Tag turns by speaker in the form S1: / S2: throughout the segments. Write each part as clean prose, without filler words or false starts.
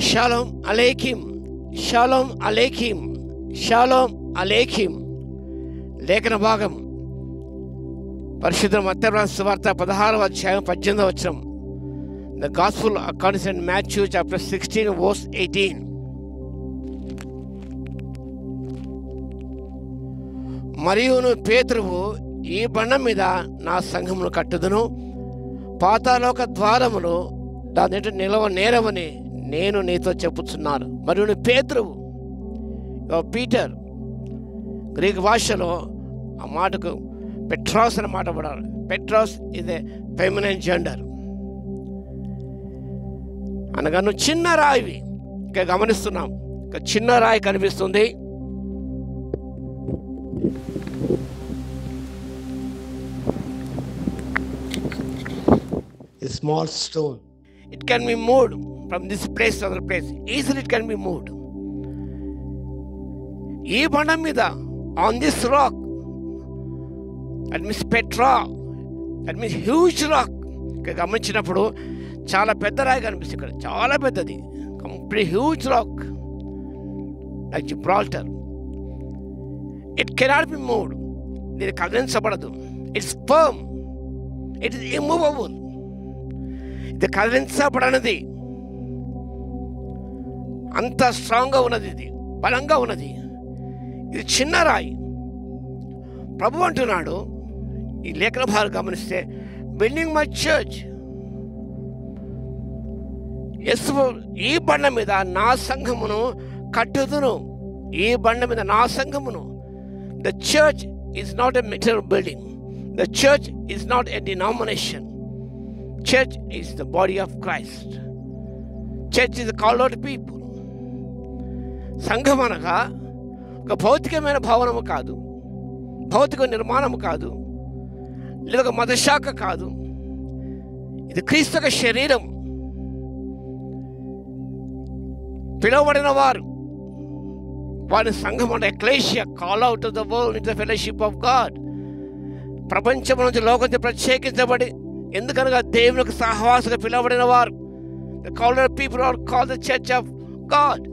S1: Shalom అలేఖిం, షాలోమ్ అలేఖిం, షాలోమ్ అలేఖిం. లేఖన భాగం పరిశుద్ధ మత్తయి రాసిన సువార్త 16వ అధ్యాయం 18వ వచనం. The Gospel according to Matthew chapter 16 verse 18. మరియును పేతురువు, ఈ బండ మీద నా సంఘమును కట్టుదును, పాతాళలోక ద్వారములు దాని నిలవ నేరవని నేను నీతో చెప్పుచున్నాను. మరియు పేతురువు, పీటర్, గ్రీక్ భాషలో ఆ మాటకు పెట్రాస్ అనే మాట పడాలి. Petras is a feminine gender అనగా నువ్వు చిన్న రాయివి. ఇక గమనిస్తున్నాం, ఇక చిన్న రాయి కనిపిస్తుంది. A small stone. It can be moved from this place to other place. Easily it can be moved. ఈ బండ మీద, on this rock, that means Petra, that means huge rock. ఇక్కడ గమనించినప్పుడు చాలా పెద్ద రాయి కనిపిస్తుంది. ఇక్కడ చాలా పెద్దది, complete huge rock like Gibraltar. It cannot be moved. ఇది కదిలించబడదు. It's firm, it is immovable. ఇది కదిలించబడనిది, అంత స్ట్రాంగ్గా ఉన్నది, ఇది బలంగా ఉన్నది. ఇది చిన్న రాయి. ప్రభు అంటున్నాడు, ఈ లేఖన భాగం గమనిస్తే, బిల్డింగ్ మై చర్చ్, ఈ బండ మీద నా సంఘమును కట్టుదును. ఈ బండ మీద నా సంఘమును. The church is not a material building. The church is not a denomination. Church is the body of Christ. Church is called out people. సంఘం అనగా ఒక భౌతికమైన భవనము కాదు, భౌతిక నిర్మాణము కాదు, లేదా ఒక మతశాఖ కాదు. ఇది క్రీస్తు యొక్క శరీరం. పిలువబడిన వారు, వారి సంఘం అంటే ecclesia, call out of the world in the fellowship of God. ప్రపంచం నుంచి లోకంతో ప్రత్యేకించబడి, ఎందుకనగా దేవునికి సహవాసుగా పిలువబడిన వారు, the called people are called the church of God.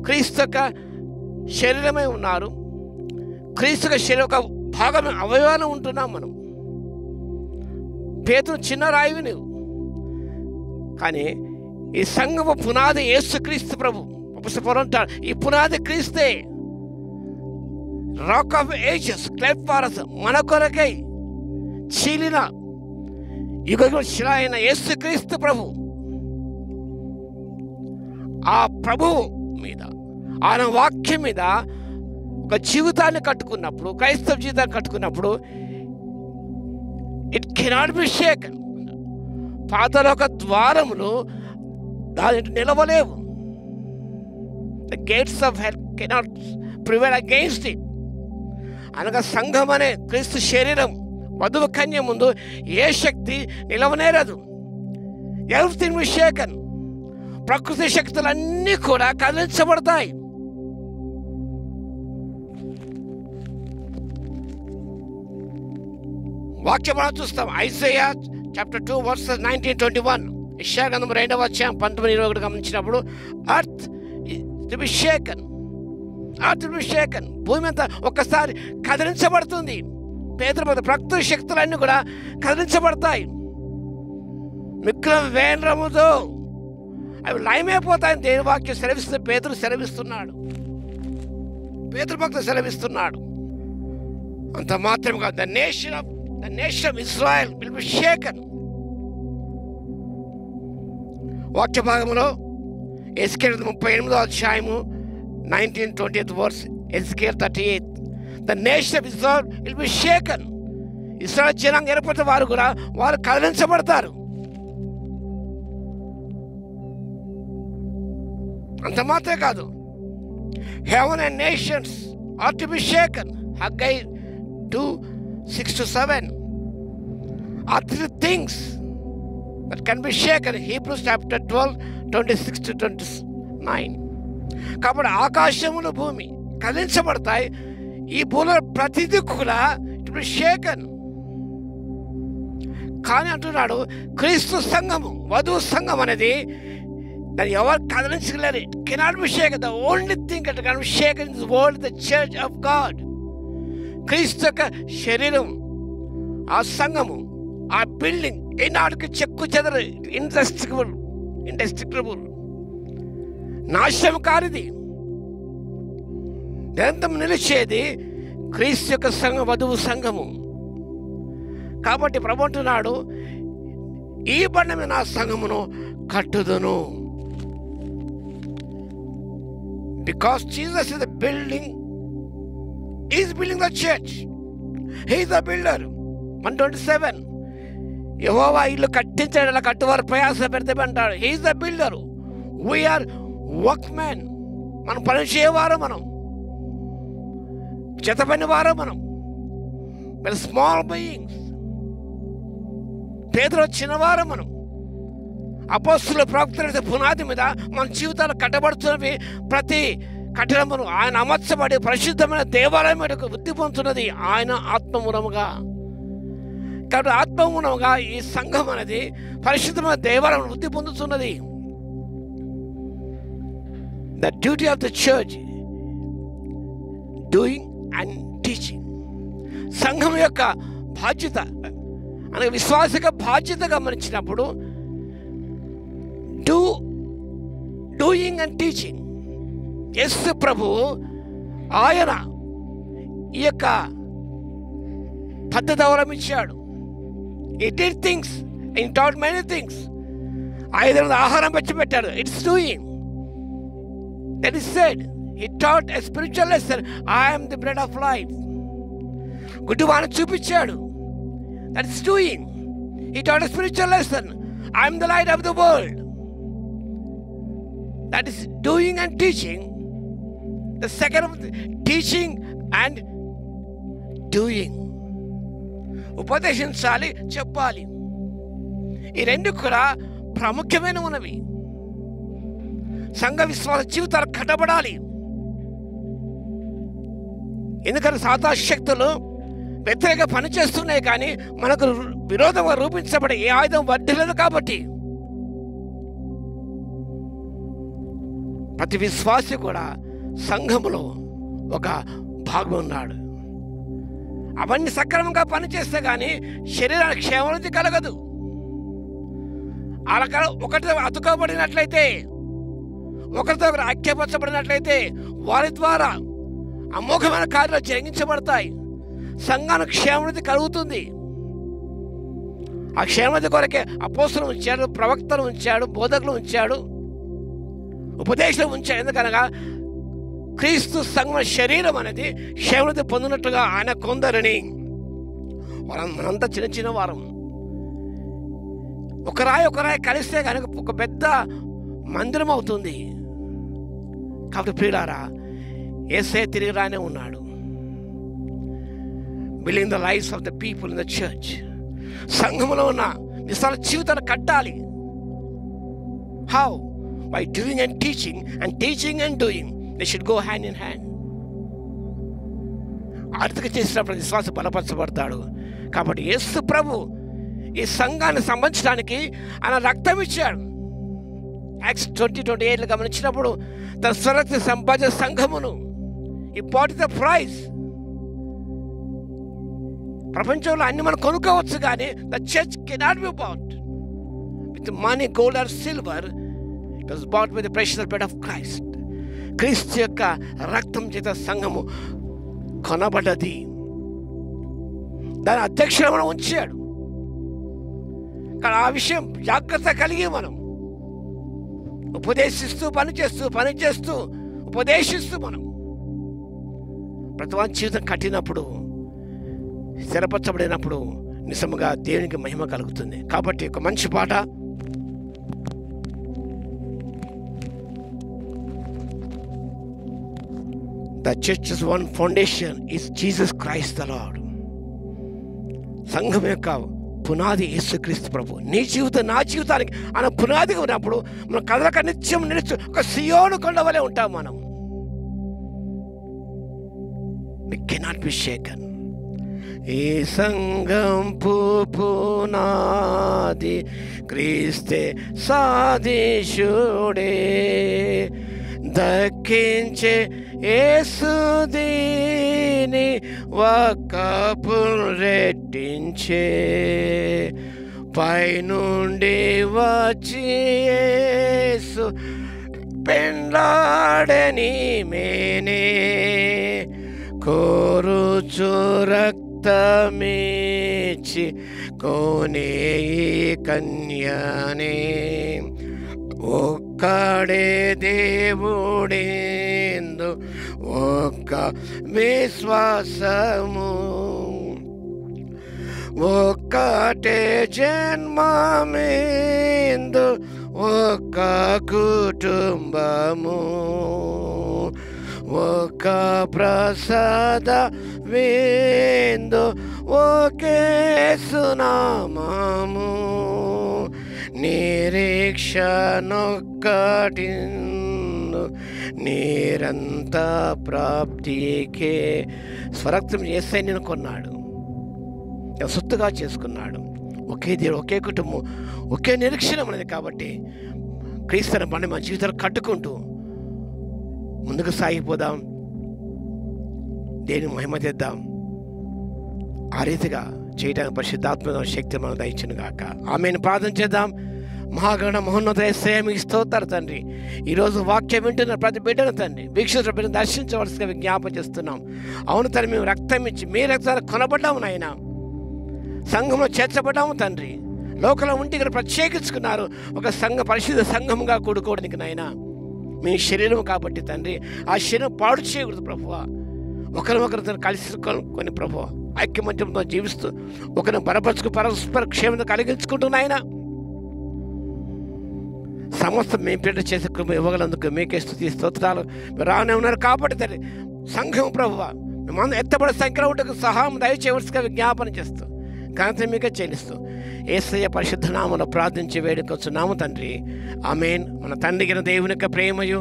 S1: క్రీస్తు యొక్క శరీరమై ఉన్నారు. క్రీస్తు యొక్క శరీరం ఒక భాగమే, అవయవాన్ని ఉంటున్నాం మనం. పేతురు చిన్న రాయివి నువ్వు, కానీ ఈ సంఘము పునాది యేసుక్రీస్తు ప్రభు. అపొస్తలుడు అంటాడు, ఈ పునాది క్రీస్తే. Rock of ages, cleft for us, మన కొరకై చీలిన యుగ శిల అయిన యేసుక్రీస్తు ప్రభు. ఆ ప్రభువు మీద, ఆయన వాక్యం మీద ఒక జీవితాన్ని కట్టుకున్నప్పుడు, క్రైస్తవ జీవితాన్ని కట్టుకున్నప్పుడు, ఇట్ కెనాట్ బి షేకెన్. పాతాళలోక ద్వారములు దాని నిలవలేవు. The gates of hell cannot prevail against it. అనగా సంఘం అనే క్రీస్తు శరీరం, వధువు కన్య ముందు ఏ శక్తి నిలవనేరదు. Everything will షేకెన్. ప్రకృతి శక్తులన్నీ కూడా కదిలించబడతాయి. వాక్యం మనం చూస్తాం. Isaiah chapter 2 versus 19-21. యెషయా గ్రంథం 2వ అధ్యాయం 19-21 గమనించినప్పుడు, earth to be షేకెన్, earth to be షేకెన్. భూమి అంతా ఒక్కసారి కదిలించబడుతుంది. పేతురు ప్రకృతి శక్తులన్నీ కూడా కదిలించబడతాయి. మిక్కిలి వేంద్రముతో అవి లయమైపోతాయని దేవుని వాక్యం సెలవిస్తుంది. పేతురు సెలవిస్తున్నాడు, పేతురు భక్తులు సెలవిస్తున్నాడు. అంత మాత్రం కాదు, the nation of Israel will be shaken. వాక్య భాగంలో ఎస్కేల్ 38వ అధ్యాయము 19-20 verse, Ezekiel 38. The nation of Israel will be shaken. ఇశ్రాయేలు జనాంగం ఏర్పడిన వారు కూడా వారు కదిలించబడతారు. అంత మాత్రమే కాదు, heaven and nations are to be shaken. హగ్గై 2:6-7 are three things that can be shaken. Hebrews chapter 12:26-29. కాబట్టి ఆకాశములు భూమి కదిలించబడతాయి. ఈ భూమిలో ప్రతిదీ కూడా ఇట్ బి షేకెన్. కానీ అంటున్నాడు, క్రీస్తు సంఘము, వధువు సంఘం అనేది దాన్ని ఎవరు కదిలించలేరు. It cannot be shaken. The only thing that can be shaken in this world the church of God. క్రీస్తు యొక్క శరీరం, ఆ సంఘము, ఆ బిల్డింగ్ ఈనాటికి చెక్కు చెదరు, ఇండస్ట్రక్టబుల్, నాశనం కానిది, నిరంతరం నిలిచేది క్రీస్తు యొక్క సంఘ వధువు సంఘము. కాబట్టి ప్రభు అంటున్నాడు, ఈ బండ మీద నా సంఘమును కట్టుదును. Because Jesus is the building, is building the church, he is the builder. 127 యెహోవా ఇల్లు కట్టించడం కట్టువారు ప్రయాస పెడితే అంటాడు. He is the builder, we are work man. మనం పని చేయవారు, మనం చేతపని వారు, మనం స్మాల్ బీయింగ్స్. పేదలు చిన్నవారు, మనం అపోస్తుల ప్రవక్తల పునాది మీద మన జీవితాలు కట్టబడుతున్నవి. ప్రతి కట్టడమును ఆయన అమర్చబడి పరిశుద్ధమైన దేవాలయం మీద వృద్ధి పొందుతున్నది ఆయన ఆత్మమూలముగా. కాబట్టి ఆత్మమూలముగా ఈ సంఘం అనేది పరిశుద్ధమైన దేవాలయం వృద్ధి పొందుతున్నది. The duty of the church doing and teaching. సంఘం యొక్క బాధ్యత అనగా విశ్వాసిక బాధ్యత గమనించినప్పుడు డూయింగ్ అండ్ టీచింగ్. యేసు ప్రభు ఆయన ఈ యొక్క పద్ధతి అవలంబించాడు. He did things, he taught many things. 5 ఆహారం పెట్టాడు. It's doing. That is said. He taught a spiritual lesson. I am the bread of life. గుడ్డివాణ్ణి చూపించాడు. That is doing. He taught a spiritual lesson. I am the light of the world. That is doing and teaching. The second of teaching and doing. ఉపదేశించాలి, చెప్పాలి. ఈ రెండు కూడా ప్రాముఖ్యమైన ఉన్నవి. సంఘ విశ్వాస జీవితాలు కట్టబడాలి. ఎందుకంటే సాతాను శక్తులు వ్యతిరేక పని చేస్తున్నాయి, కానీ మనకు విరోధంగా రూపించబడే ఏ ఆయుధం వర్ధిల్లదు. కాబట్టి ప్రతి విశ్వాసి కూడా సంఘములో ఒక భాగం ఉన్నాడు. అవన్నీ సక్రమంగా పనిచేస్తే కానీ శరీరానికి క్షేమాభివృద్ధి కలగదు. అలా ఒకరితో అతుకబడినట్లయితే, ఒకరితో ఒకరు ఐక్యపరచబడినట్లయితే వారి ద్వారా అమోఘమైన కార్యాలు జరిగించబడతాయి. సంఘానికి క్షేమాభివృద్ధి కలుగుతుంది. ఆ క్షేమాభివృద్ధి కొరకే అపోస్తలులు ఉంచాడు, ప్రవక్తలు ఉంచాడు, బోధకులు ఉంచాడు, ఉపదేశం ఉంచాడు. ఎందుకనగా క్రీస్తు సంఘ శరీరం అనేది క్షేమాభివృద్ధి పొందినట్టుగా ఆయన కొందరిని, మనంతా చిన్న చిన్న వారం, ఒకరాయి కలిస్తే కనుక ఒక పెద్ద మందిరం అవుతుంది. కాబట్టి ప్రియులారా, యేసయ్య తిరిగి రానే ఉన్నాడు. Building the lives of the people in the church. సంఘంలో ఉన్న విశాల జీవితాలు కట్టాలి. How? By doing and teaching, and teaching and doing they should go hand in hand. ఆర్థిక చేసినప్పుడు విశ్వాసం బలపరచబడతాడు. కాబట్టి యేసు ప్రభు ఈ సంఘాన్ని సంబంధించడానికి ఆయన రక్తం ఇచ్చాడు. యాక్ట్స్ 20:28 గమనించినప్పుడు తన స్వరక్త సంపాదించిన సంఘమును ఈ బాట్ ద ప్రైజ్. ప్రపంచంలో అన్ని మనం కొనుక్కోవచ్చు, కానీ the church cannot be bought with money, gold or silver. It was bought with the precious blood of Christ. క్రీస్తు యొక్క రక్తం చేత సంఘము కొనబడ్డది. దాని అధ్యక్షుడు మనం ఉంచాడు. కానీ ఆ విషయం జాగ్రత్త కలిగి మనం ఉపదేశిస్తూ పనిచేస్తూ ఉపదేశిస్తూ మనం ప్రతివాని జీవితం కట్టినప్పుడు, స్థిరపరచబడినప్పుడు నిజముగా దేవునికి మహిమ కలుగుతుంది. కాబట్టి ఒక మంచి పాట, the చర్చ్'s one foundation is Jesus Christ the Lord. సంఘం యొక్క పునాది యేసుక్రీస్తు ప్రభు. నీ జీవితం, నా జీవితానికి ఆయన పునాదిగా ఉన్నప్పుడు మనం కదలక నిత్యం నిలుచు ఒక సియోను కొండ వలె ఉంటాం. మనం we cannot be shaken. ఈ సంఘం పునాది క్రీస్తే సాధిశుడే, దక్కించే యేసు దీని వక్కపు రెట్టించే, పైనుండి వచ్చి యేసు పెండ్లాడని మేనే, కోరుచు రక్తమిచ్చి కోనే ఈ కన్యనే, ఒక్కడే దేవుడేందు ఒక్క విశ్వాసము, ఒక్కటే జన్మమేందు ఒక్క కుటుంబము, ఒక్క ప్రసాద వేందు ఒకే సునామము, నిరీక్షనొక్కటిందు నీరంత ప్రాప్తికే. స్వరక్తం యేసయ్య నిన్ను కొన్నాడు, సొత్తుగా చేసుకున్నాడు. ఒకే దేవుడు, ఒకే కుటుంబం, ఒకే నిరీక్షణ అనేది. కాబట్టి క్రీస్తుని మన జీవితాలు కట్టుకుంటూ ముందుకు సాగిపోదాం, దేని మహిమ తెద్దాం. ఆ రీతిగా చేయడానికి పరిశుద్ధాత్మ శక్తి మనం దయచును గాక. ఆమెను ప్రార్థన చేద్దాం. మహాగణ మహోన్నత యేసయ్య మీకు స్తోత్రాలు తండ్రి. ఈరోజు వాక్యం వింటున్న ప్రతి బిడ్డను తండ్రి వీక్షిస్తున్న బిడ్డను దర్శించవలసిగా విజ్ఞాపన చేస్తున్నాం. అవును తండ్రి, మేము రక్తం ఇచ్చి మీ రక్తాన్ని కొనబడ్డాము నాయన, సంఘంలో చేర్చబడ్డాము తండ్రి. లోకల ఉంటే ఇక్కడ ప్రత్యేకించుకున్నారు ఒక సంఘ పరిశుద్ధ సంఘంగా కూడుకోవడానికి నాయన. మీ శరీరం కాబట్టి తండ్రి, ఆ శరీరం పాడు చేయకూడదు ప్రభువా. ఒకరినొకరితో కలిసి కొన్ని ప్రభువ ఐక్యమత్యంతో జీవిస్తూ ఒకరిని బలపరుచుకు పరస్పర క్షేమత కలిగించుకుంటూ నాయన, సమస్త మేము పేట చేసే కృప ఇవ్వగలందుకు మీకే స్తుతి స్తోత్రాలు. రానే ఉన్నారు కాబట్టి తండ్రి సంఘం ప్రభువ మేమందరం ఎత్తబడే సంఖ్యలో ఉంటే సహాయం దయచేయవలసిగా విజ్ఞాపన చేస్తూ ఘనత మీకే చెల్లిస్తూ యేసయ్య పరిశుద్ధ నామములో ప్రార్థించి వేడుకొచ్చున్నాము తండ్రి. ఆమేన్. మన తండ్రిగిన దేవుని యొక్క ప్రేమయు,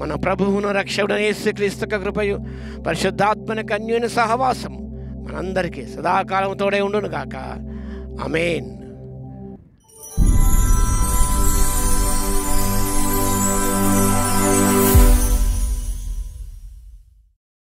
S1: మన ప్రభువును రక్షకుడైన యేసుక్రీస్తు యొక్క కృపయు, పరిశుద్ధాత్మని అన్యోన్య సహవాసము మనందరికీ సదాకాలం తోడే ఉండును గాక. ఆమేన్.